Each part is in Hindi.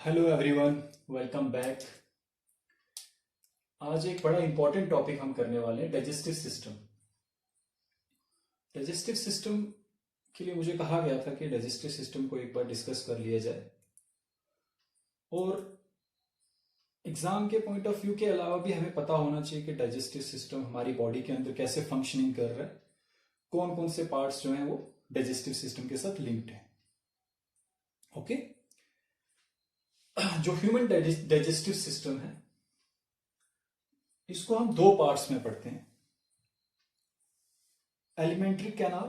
Hello everyone, welcome back. आज एक बड़ा इंपॉर्टेंट टॉपिक हम करने वाले हैं, डाइजेस्टिव सिस्टम। डाइजेस्टिव सिस्टम के लिए मुझे कहा गया था कि डाइजेस्टिव सिस्टम को एक बार डिस्कस कर लिया जाए, और एग्जाम के पॉइंट ऑफ व्यू के अलावा भी हमें पता होना चाहिए कि डाइजेस्टिव सिस्टम हमारी बॉडी के अंदर कैसे फंक्शनिंग कर रहा है, कौन कौन से पार्ट्स जो हैं वो डाइजेस्टिव सिस्टम के साथ लिंक्ड हैं। ओके, जो ह्यूमन डाइजेस्टिव सिस्टम है इसको हम दो पार्ट्स में पढ़ते हैं, एलिमेंट्री कैनाल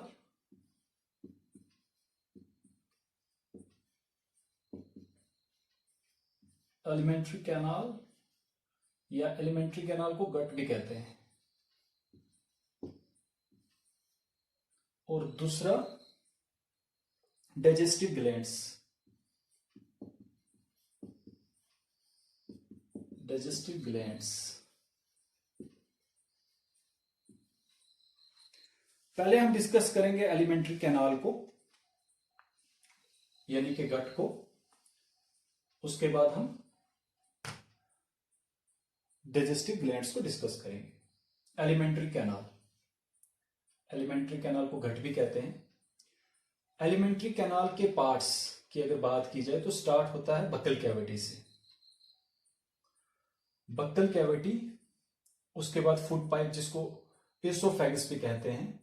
या एलिमेंट्री कैनाल को गट भी कहते हैं, और दूसरा डाइजेस्टिव ग्लैंड्स। पहले हम डिस्कस करेंगे एलिमेंट्री कैनाल को, यानी कि गट को। उसके बाद हम डाइजेस्टिव ग्लैंड्स को डिस्कस करेंगे। एलिमेंट्री कैनाल को गट भी कहते हैं। एलिमेंट्री कैनाल के पार्ट्स की अगर बात की जाए तो स्टार्ट होता है बक्कल कैविटी से। बक्कल कैविटी, उसके बाद फूड पाइप जिसको एसोफेगस भी कहते हैं,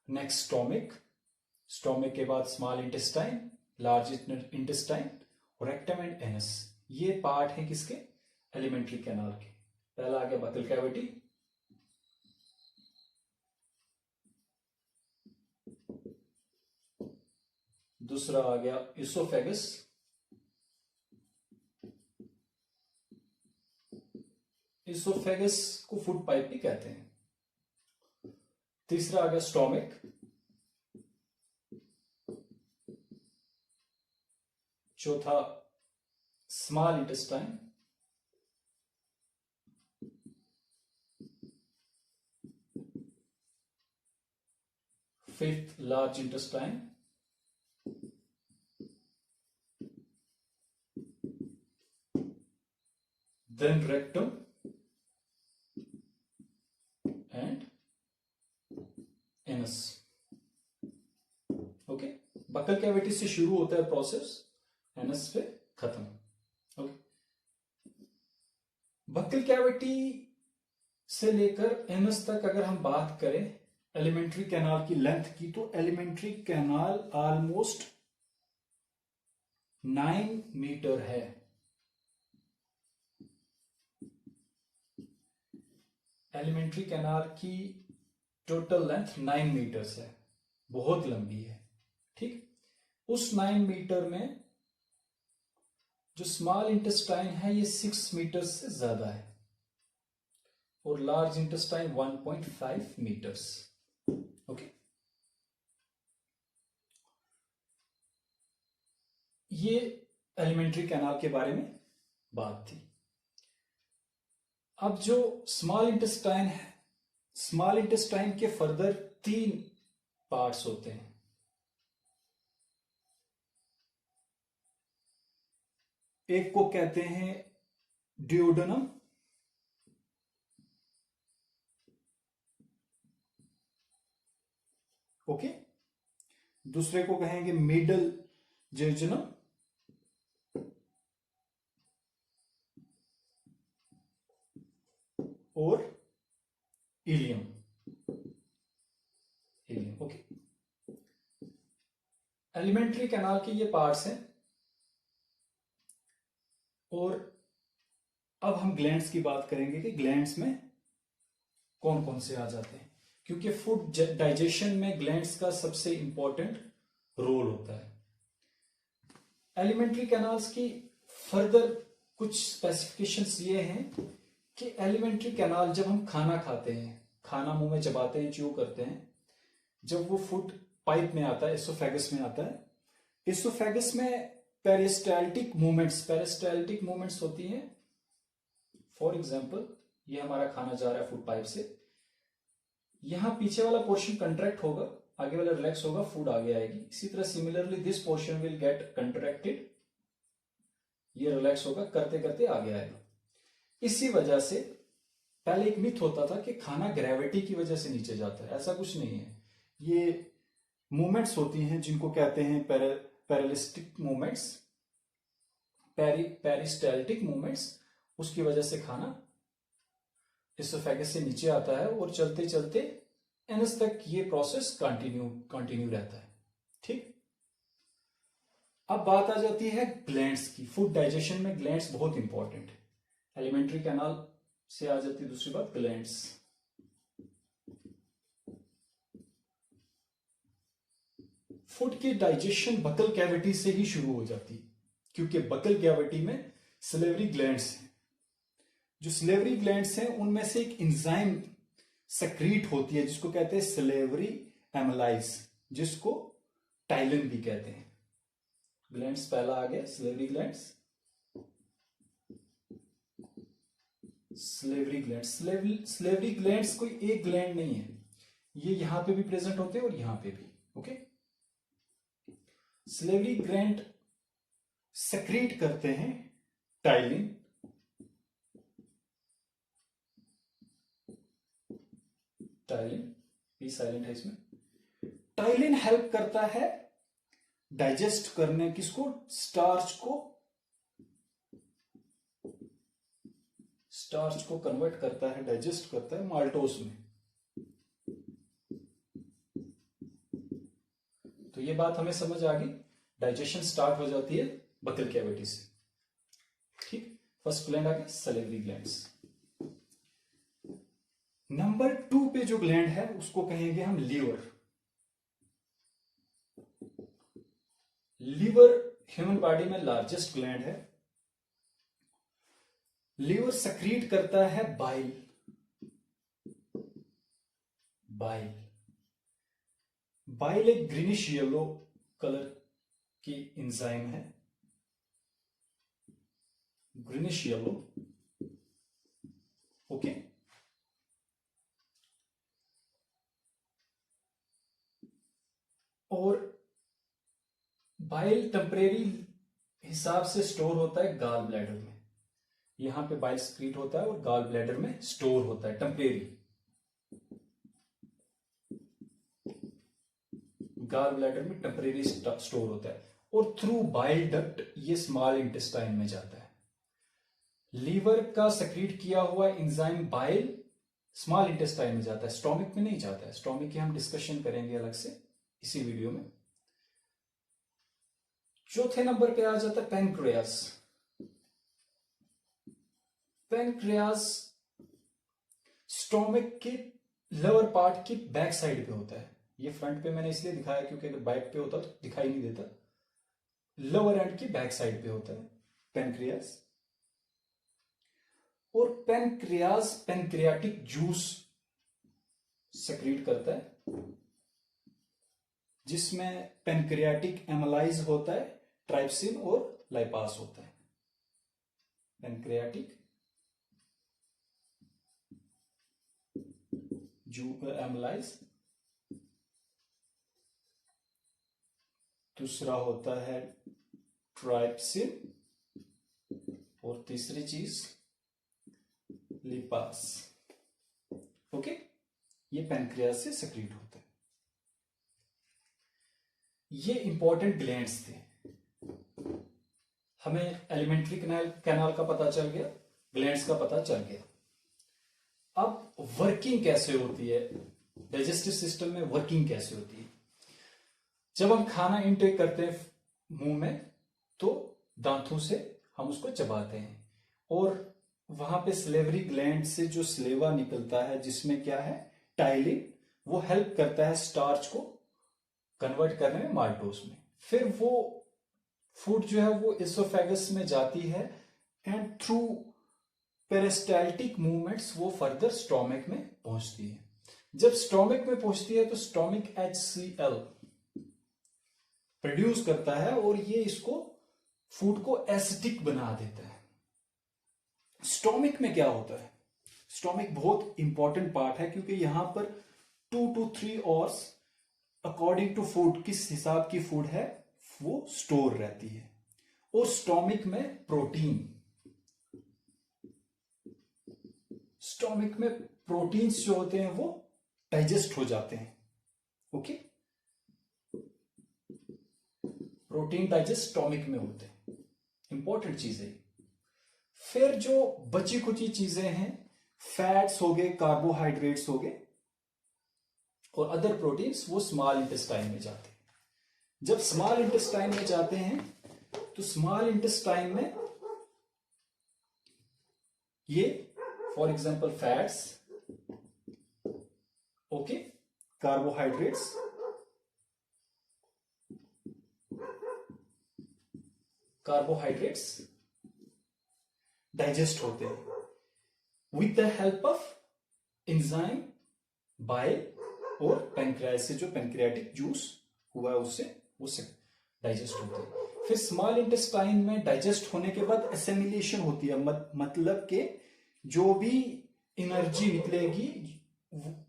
नेक्स्ट स्टोमिक के बाद small intestine, large intestine, rectum and anus. ये पार्ट है किसके? एलिमेंट्री कैनाल के। पहला आ गया बक्कल कैविटी, दूसरा आ गया एसोफेगस, एसोफेगस को फूड पाइप भी कहते हैं। तीसरा आ गया स्टोमिक, चौथा small intestine, fifth large intestine, then rectum and anus. Okay, buccal cavity से शुरू होता है प्रोसेस, एनस पे खत्म। ओके, बक्कल कैविटी से लेकर एनस तक अगर हम बात करें एलिमेंट्री कैनाल की लेंथ की, तो एलिमेंट्री कैनाल ऑलमोस्ट 9 मीटर है। एलिमेंट्री कैनाल की टोटल लेंथ 9 मीटर्स है, बहुत लंबी है। ठीक, उस 9 मीटर में जो स्मॉल इंटेस्टाइन है ये 6 मीटर से ज्यादा है, और लार्ज इंटेस्टाइन 1.5 मीटर्स। ओके, ये एलिमेंट्री कैनाल के बारे में बात थी। अब जो स्मॉल इंटेस्टाइन है, स्मॉल इंटेस्टाइन के फर्दर 3 पार्ट्स होते हैं। एक को कहते हैं ड्यूोडेनम, ओके, दूसरे को कहेंगे मिडल जेजुनम, और इलियम। ओके, एलिमेंट्री कैनाल के ये पार्ट्स हैं। और अब हम ग्लैंड्स की बात करेंगे कि ग्लैंड्स में कौन कौन से आ जाते हैं, क्योंकि फूड डाइजेशन में ग्लैंड्स का सबसे इंपॉर्टेंट रोल होता है। एलिमेंट्री कैनाल्स की फर्दर कुछ स्पेसिफिकेशंस ये हैं कि एलिमेंट्री कैनाल, जब हम खाना खाते हैं, खाना मुंह में चबाते हैं, च्यू करते हैं, जब वो फूड पाइप में आता है, एसोफेगस में आता है, एसोफेगस में पेरिस्टाल्टिक मूवमेंट्स होती हैं। फॉर एग्जाम्पल, ये हमारा खाना जा रहा है फूड पाइप से, यहां पीछे वाला पोर्शन कंट्रैक्ट होगा, आगे वाला रिलैक्स होगा, फूड आगे आएगी। इसी तरह similarly this portion will get contracted ये रिलैक्स होगा, करते करते आगे आएगा। इसी वजह से पहले एक मिथ होता था कि खाना ग्रेविटी की वजह से नीचे जाता है, ऐसा कुछ नहीं है। ये मूवमेंट्स होती हैं जिनको कहते हैं पैरालिस्टिक मूवमेंट्स, पेरिस्टाल्टिक मूवमेंट्स, उसकी वजह से खाना इसोफेगस से नीचे आता है और चलते चलते एनस तक ये प्रोसेस कंटिन्यू रहता है। ठीक, अब बात आ जाती है ग्लैंड्स की। फूड डाइजेशन में ग्लैंड्स बहुत इंपॉर्टेंट है। एलिमेंट्री कैनाल से आ जाती है दूसरी बात, ग्लैंड्स। फूड की डाइजेशन बकल कैविटी से ही शुरू हो जाती है, क्योंकि बकल कैविटी में सलेवरी ग्लैंड्स हैं। जो सलेवरी ग्लैंड्स हैं उनमें से एक एंजाइम सेक्रीट होती है जिसको कहते हैं सलेवरी एमाइलेज, जिसको टाइलिन भी कहते हैं। ग्लैंड्स पहला आ गया, सलेवरी ग्लैंड्स। सलेवरी ग्लैंड्स कोई एक ग्लैंड नहीं है, ये यहां पे भी प्रेजेंट होते हैं और यहां पे भी। ओके, सलेवरी ग्लैंड सेक्रीट करते हैं टाइलिन, पी साइलेंट है इसमें। टाइलिन हेल्प करता है डाइजेस्ट करने, किसको? स्टार्च को कन्वर्ट करता है, डाइजेस्ट करता है माल्टोस में। तो ये बात हमें समझ आ गई, डाइजेशन स्टार्ट हो जाती है बकल कैविटी से। ठीक, फर्स्ट ग्लैंड आ गया सलेवरी ग्लैंड्स। नंबर 2 पे जो ग्लैंड है उसको कहेंगे हम लीवर। लीवर ह्यूमन बॉडी में लार्जेस्ट ग्लैंड है। लीवर सेक्रीट करता है बाइल। बाइल एक ग्रीनिश येलो कलर की एंजाइम है, ग्रीनिश येलो। ओके, और बाइल टेम्परेरी हिसाब से स्टोर होता है गाल ब्लैडर में। यहां पे बाइल सेक्रीट होता है और गाल ब्लैडर में स्टोर होता है टेम्परेरी। गाल ब्लैडर में टेम्परेरी स्टोर होता है और थ्रू बाइल डक्ट ये स्मॉल इंटेस्टाइन में जाता है। लीवर का सेक्रीट किया हुआ एंजाइम बाइल स्मॉल इंटेस्टाइन में जाता है, स्टोमिक में नहीं जाता है। स्टोमिक की हम डिस्कशन करेंगे अलग से इसी वीडियो में। चौथे नंबर पे आ जाता है पैनक्रियास। पैनक्रियास स्टोमिक के लोअर पार्ट की बैक साइड पे होता है। ये फ्रंट पे मैंने इसलिए दिखाया क्योंकि अगर बैक पे होता तो दिखाई नहीं देता। लोअर एंड की बैक साइड पे होता है पैनक्रियास। और पैनक्रियास पैनक्रियाटिक जूस सेक्रीट करता है, जिसमें पैनक्रियाटिक एमाइलेज होता है, ट्राइप्सिन और लाइपास होता है। Pancreatic amylase. दूसरा होता है ट्राइप्सिन और तीसरी चीज लिपास। ओके, ये पैनक्रियास से सेक्रीट होता है। ये इंपॉर्टेंट ग्लैंड्स थे। हमें एलिमेंट्री कैनाल का पता चल गया, ग्लैंड्स का पता चल गया। अब वर्किंग कैसे होती है, डाइजेस्टिव सिस्टम में वर्किंग कैसे होती है? जब हम खाना इनटेक करते हैं मुंह में तो दांतों से हम उसको चबाते हैं और वहां पे सलेवरी ग्लैंड से जो स्लेवा निकलता है जिसमें क्या है, टाइलिन, वो हेल्प करता है स्टार्च को कन्वर्ट करने में माल्टोस में। फिर वो फूड जो है वो इसोफेगस में जाती है एंड थ्रू पेरिस्टाल्टिक मूवमेंट्स वो फर्दर स्टोमिक में पहुंचती है। जब स्टोमिक में पहुंचती है तो स्टोमिक HCl प्रोड्यूस करता है और ये इसको फूड को एसिडिक बना देता है। स्टोमिक में क्या होता है? स्टोमिक बहुत इंपॉर्टेंट पार्ट है क्योंकि यहां पर 2 to 3 hours according to food, किस हिसाब की फूड है वो स्टोर रहती है। और स्टोमिक में प्रोटीन। स्टोमिक में प्रोटीन्स जो होते हैं वो डाइजेस्ट हो जाते हैं। ओके, प्रोटीन डाइजेस्ट स्टोमिक में होते हैं, इंपॉर्टेंट चीज है। फिर जो बची खुची चीजें हैं, फैट्स हो गए, कार्बोहाइड्रेट्स हो गए और अदर प्रोटीन्स, वो स्मॉल इंटेस्टाइन में जाते हैं। जब स्मॉल इंटेस्टाइन में जाते हैं तो स्मॉल इंटेस्टाइन में ये for example fats, okay, carbohydrates, digest होते हैं with the help of enzyme, bile और पैंक्रियास से जो पैंक्रियाटिक जूस हुआ है उससे डाइजेस्ट होते हैं। फिर स्मॉल इंटेस्टाइन में डाइजेस्ट होने के बाद एसिमिलेशन होती है, मतलब के जो भी एनर्जी निकलेगी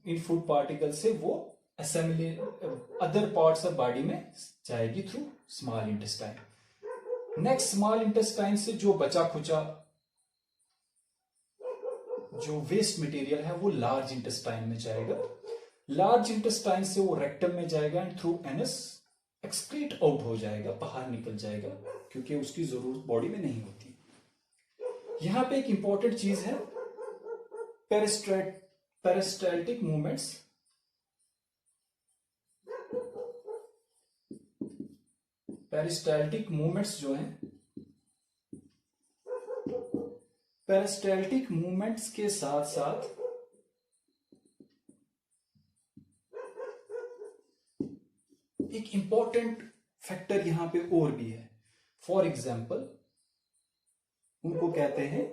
इन फूड पार्टिकल से वो अदर पार्ट्स ऑफ बॉडी में जाएगी through small intestine. Next small intestine से जो बचा खुचा जो वेस्ट मटेरियल है वो लार्ज इंटेस्टाइन में जाएगा। लार्ज इंटेस्टाइन से वो रेक्टम में जाएगा and through anus excrete out हो जाएगा, बाहर निकल जाएगा, क्योंकि उसकी जरूरत बॉडी में नहीं होती। यहां पे एक इंपॉर्टेंट चीज है, पेरिस्टाल्टिक मूवमेंट्स। पेरिस्टाल्टिक मूवमेंट्स जो हैं, पेरिस्टाल्टिक मूवमेंट्स के साथ साथ एक इंपॉर्टेंट फैक्टर यहां पे और भी है। फॉर एग्जाम्पल उनको कहते हैं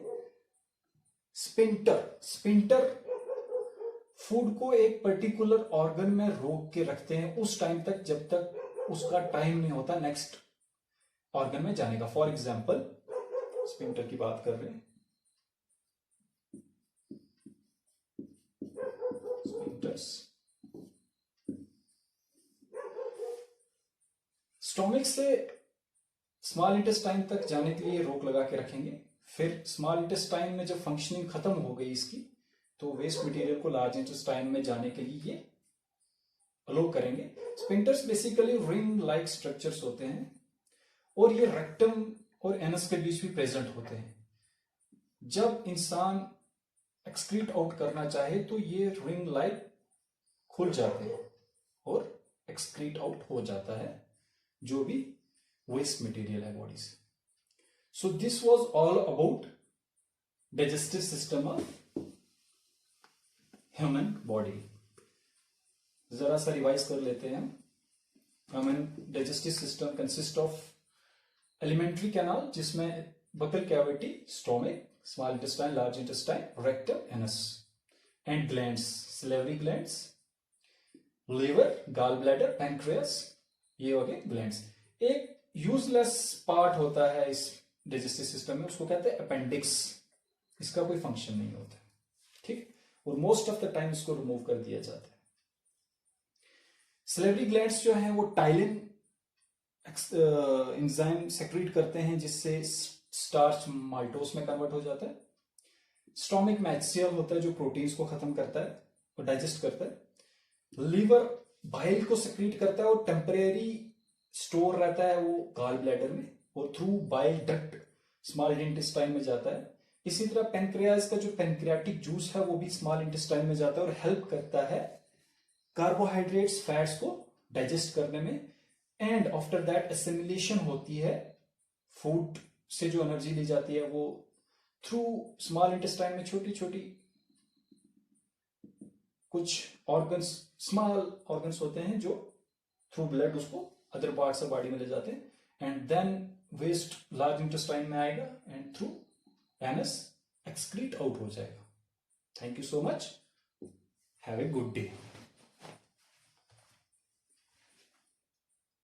स्पिंटर। स्पिंटर फूड को एक पर्टिकुलर ऑर्गन में रोक के रखते हैं उस टाइम तक जब तक उसका टाइम नहीं होता नेक्स्ट ऑर्गन में जाने का। फॉर एग्जाम्पल स्पिंटर की बात कर रहे हैं, स्पिंटर्स स्टोमिक से स्मॉल इंटेस्टाइन तक जाने के लिए रोक लगा के रखेंगे। फिर स्मॉल इंटेस्टाइन में जब फंक्शनिंग खत्म हो गई इसकी, तो वेस्ट मटेरियल को लार्ज इंटेस्टाइन में जाने के लिए ये अलो करेंगे। स्पिंटर्स बेसिकली रिंग लाइक स्ट्रक्चर्स होते हैं और ये रेक्टम और एनस के बीच भी प्रेजेंट होते हैं। जब इंसान एक्सक्रीट आउट करना चाहे तो ये रिंग लाइक खुल जाते हैं और एक्सक्रीट आउट हो जाता है जो भी वेस्ट मटेरियल है बॉडी से। So this was all about digestive system of human body. जरा सा रिवाइज कर लेते हैं। Human digestive system consist of alimentary canal, जिसमें buccal cavity, stomach, small intestine, large intestine, rectum, anus, and glands, salivary glands, liver, gall bladder, pancreas, ये हो गए ग्लैंड्स। एक यूजलेस पार्ट होता है इस डाइजेस्टिव सिस्टम में, उसको कहते हैं अपेंडिक्स। इसका कोई फंक्शन नहीं होता, ठीक, और मोस्ट ऑफ द टाइम इसको रिमूव कर दिया जाता है। सलेवरी ग्लैंड्स जो हैं वो टाइलिन एंजाइम सेक्रेट करते हैं जिससे स्टार्च माल्टोस में कन्वर्ट हो जाता है। स्टोमिक में HCl होता है जो प्रोटीन्स को खत्म करता है और डाइजेस्ट करता है। लीवर बाइल को सेक्रेट करता है और टेम्परेरी स्टोर रहता है वो गॉल ब्लैडर में और through bile duct small intestine में जाता है। इसी तरह पेनक्रियाज का जो पेनक्रियाटिक जूस है वो भी स्मॉल इंटेस्टाइन में जाता है और हेल्प करता है कार्बोहाइड्रेट्स, फैट्स को डाइजेस्ट करने में। एंड आफ्टर दैट एसिमिलेशन होती है, फूड से जो एनर्जी ली जाती है वो थ्रू स्मॉल इंटेस्टाइन में छोटी छोटी कुछ ऑर्गन्स, स्मॉल ऑर्गन्स होते हैं जो थ्रू ब्लड उसको अदर पार्ट्स ऑफ बॉडी में ले जाते हैं and then waste large intestine में आएगा and through anus excrete out हो जाएगा। Thank you so much, have a good day.